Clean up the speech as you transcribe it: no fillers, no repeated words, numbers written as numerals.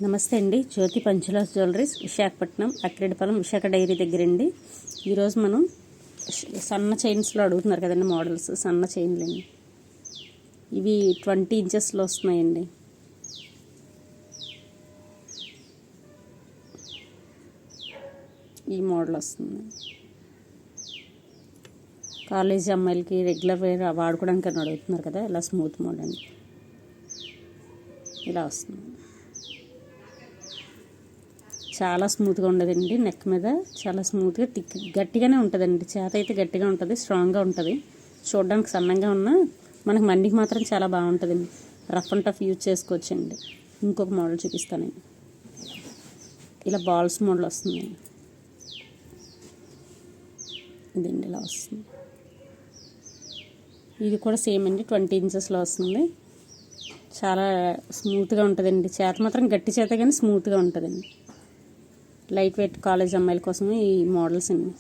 నమస్తే అండి. జ్యోతి పంచులాస్ jewelleries, Visakhapatnam, అక్రెడిపాలెం, Visakha dairy దగ్గరండి. ఈరోజు మనం సన్న చైన్స్లో అడుగుతున్నారు కదండి, మోడల్స్ సన్న చైన్లు అండి. ఇవి 20 ఇంచెస్లో వస్తున్నాయండి. ఈ మోడల్ వస్తుంది. కాలేజీ అమ్మాయిలకి రెగ్యులర్ వేర్ వాడుకోవడానికి అని అడుగుతున్నారు కదా, ఇలా స్మూత్ మోడల్ అండి. ఇలా వస్తుంది. చాలా స్మూత్గా ఉండదండి. నెక్ మీద చాలా స్మూత్గా గట్టిగానే ఉంటుందండి. చేత అయితే గట్టిగా ఉంటుంది, స్ట్రాంగ్గా ఉంటుంది. చూడడానికి సన్నంగా ఉన్న మనకు మండికి మాత్రం చాలా బాగుంటుందండి. రఫ్ అండ్ టఫ్ యూజ్ చేసుకోవచ్చండి. ఇంకొక మోడల్ చూపిస్తానండి. ఇలా బాల్స్ మోడల్ వస్తుందండి. ఇదండి ఇలా వస్తుంది. ఇది కూడా సేమ్ అండి, 20 ఇంచెస్లో వస్తుంది. చాలా స్మూత్గా ఉంటుందండి. చేత మాత్రం గట్టి చేత కానీ స్మూత్గా ఉంటుందండి. లైట్ వెయిట్ కాలేజ్ అమ్మాయిల కోసం ఈ మోడల్స్ అండి.